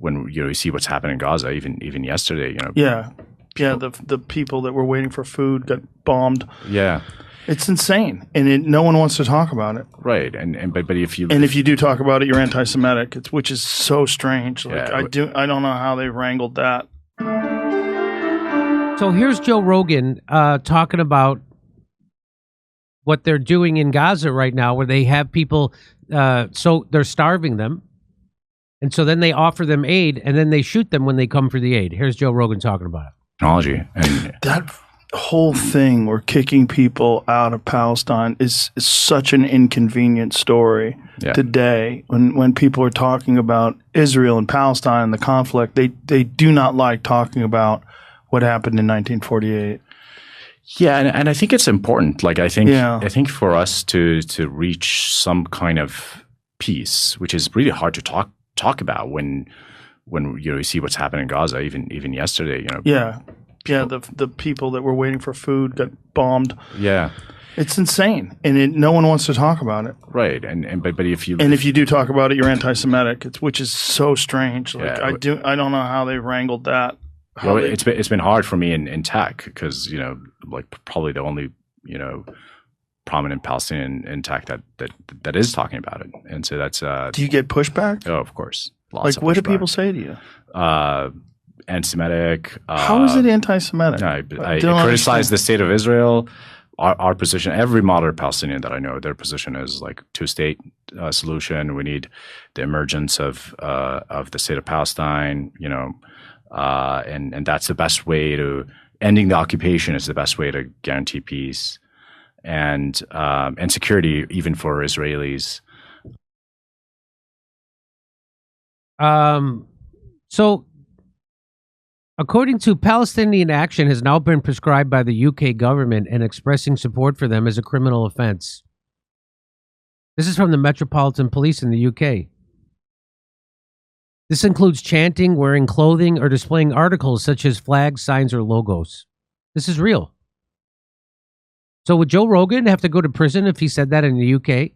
when you see what's happening in Gaza, even yesterday, the people that were waiting for food got bombed. Yeah, it's insane, and no one wants to talk about it. Right, but if you do talk about it, you're anti-Semitic, which is so strange. I don't know how they wrangled that. So here's Joe Rogan talking about what they're doing in Gaza right now, where they have people, so they're starving them, and so then they offer them aid, and then they shoot them when they come for the aid. Here's Joe Rogan talking about it. Technology. And that whole thing where kicking people out of Palestine is such an inconvenient story today. When people are talking about Israel and Palestine and the conflict, they do not like talking about what happened in 1948. Yeah, and I think it's important. I think for us to reach some kind of peace, which is really hard to talk about when you see what's happening in Gaza, even yesterday. The people that were waiting for food got bombed. Yeah, it's insane, and no one wants to talk about it. Right, but if you do talk about it, you're anti-Semitic, which is so strange. I don't know how they wrangled that. Well, it's been hard for me in tech because probably the only prominent Palestinian in tech that is talking about it, and so that's. Do you get pushback? Oh, of course. Lots of what do pushback. people say to you? Anti-Semitic. How is it anti-Semitic? I criticize the state of Israel. Our position, every moderate Palestinian that I know, their position is two-state solution. We need the emergence of the state of Palestine. And that's the best way to ending the occupation is the best way to guarantee peace and security even for Israelis. So according to Palestinian Action has now been prescribed by the UK government, and expressing support for them is a criminal offense. This is from the Metropolitan Police in the UK. This includes chanting, wearing clothing, or displaying articles such as flags, signs, or logos. This is real. So would Joe Rogan have to go to prison if he said that in the UK?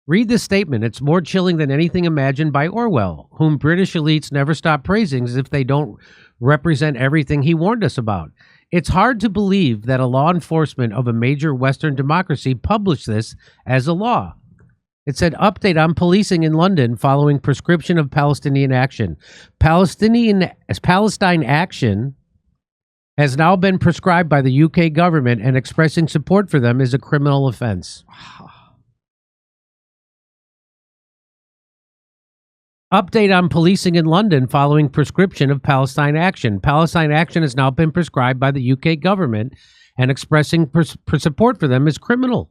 Read this statement. It's more chilling than anything imagined by Orwell, whom British elites never stop praising as if they don't represent everything he warned us about. It's hard to believe that a law enforcement of a major Western democracy published this as a law. It said, update on policing in London following prescription of Palestinian Action. Palestine Action has now been prescribed by the UK government, and expressing support for them is a criminal offense. Update on policing in London following prescription of Palestine Action. Palestine Action has now been prescribed by the UK government, and expressing support for them is criminal.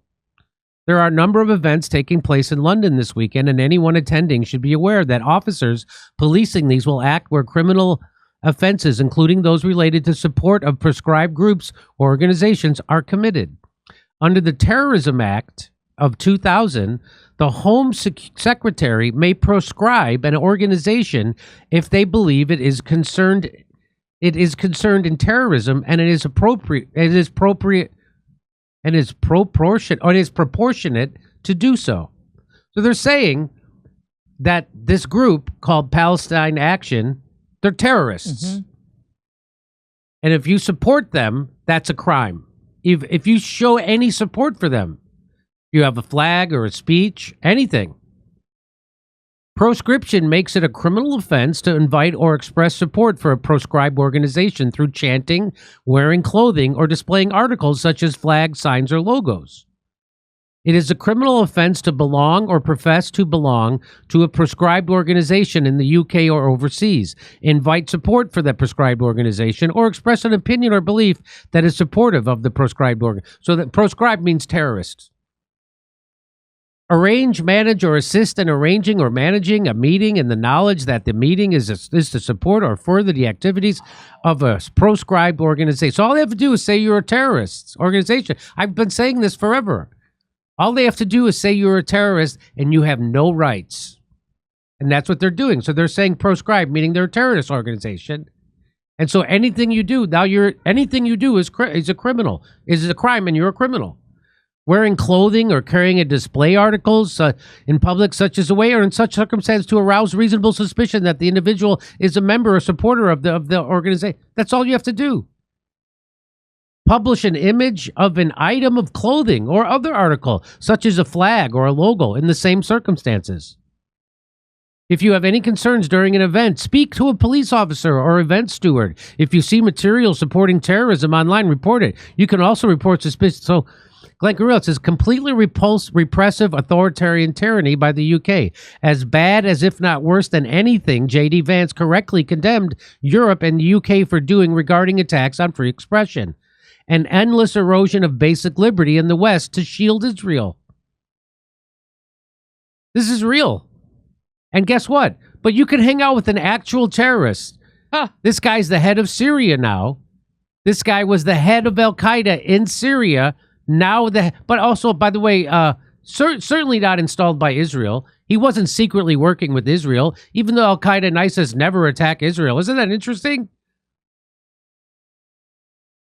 There are a number of events taking place in London this weekend, and anyone attending should be aware that officers policing these will act where criminal offenses, including those related to support of prescribed groups or organizations, are committed. Under the Terrorism Act of 2000, the Home Secretary may proscribe an organization if they believe it is concerned in terrorism, and it is proportionate to do so. So they're saying that this group called Palestine Action, they're terrorists. Mm-hmm. And if you support them, that's a crime. If you show any support for them, you have a flag or a speech, anything. Proscription makes it a criminal offense to invite or express support for a proscribed organization through chanting, wearing clothing, or displaying articles such as flags, signs, or logos. It is a criminal offense to belong or profess to belong to a proscribed organization in the UK or overseas, invite support for that proscribed organization, or express an opinion or belief that is supportive of the proscribed organization. So that proscribed means terrorists. Arrange, manage, or assist in arranging or managing a meeting in the knowledge that the meeting is to support or further the activities of a proscribed organization. So all they have to do is say you're a terrorist organization. I've been saying this forever. All they have to do is say you're a terrorist and you have no rights. And that's what they're doing. So they're saying proscribed, meaning they're a terrorist organization. And so anything you do, anything you do is a criminal, is a crime, and you're a criminal. Wearing clothing or carrying a display articles in public such as a way or in such circumstance to arouse reasonable suspicion that the individual is a member or supporter of the organization. That's all you have to do. Publish an image of an item of clothing or other article, such as a flag or a logo, in the same circumstances. If you have any concerns during an event, speak to a police officer or event steward. If you see material supporting terrorism online, report it. You can also report suspicion. So, Glenn Carrillo says, completely repressive authoritarian tyranny by the UK. As bad as, if not worse than anything, J.D. Vance correctly condemned Europe and the UK for doing regarding attacks on free expression. An endless erosion of basic liberty in the West to shield Israel. This is real. And guess what? But you can hang out with an actual terrorist. This guy's the head of Syria now. This guy was the head of Al-Qaeda in Syria. But also, by the way, certainly not installed by Israel. He wasn't secretly working with Israel, even though Al-Qaeda and ISIS never attack Israel. Isn't that interesting?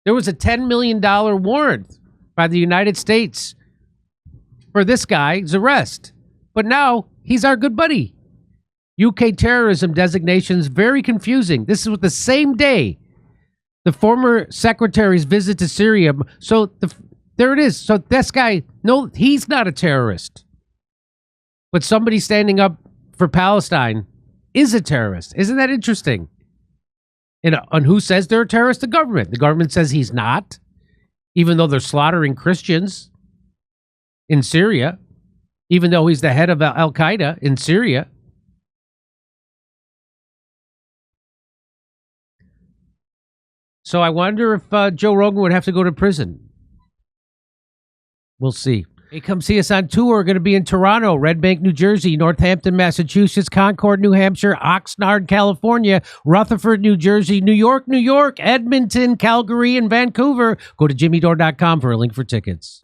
There was a $10 million warrant by the United States for this guy's arrest. But now he's our good buddy. UK terrorism designations very confusing. This is with the same day the former secretary's visit to Syria. So there it is. So this guy, no, he's not a terrorist. But somebody standing up for Palestine is a terrorist. Isn't that interesting? And who says they're a terrorist? The government. The government says he's not, even though they're slaughtering Christians in Syria, even though he's the head of Al-Qaeda in Syria. So I wonder if Joe Rogan would have to go to prison. We'll see. Hey, come see us on tour. We're going to be in Toronto, Red Bank, New Jersey, Northampton, Massachusetts, Concord, New Hampshire, Oxnard, California, Rutherford, New Jersey, New York, Edmonton, Calgary, and Vancouver. Go to jimmydore.com for a link for tickets.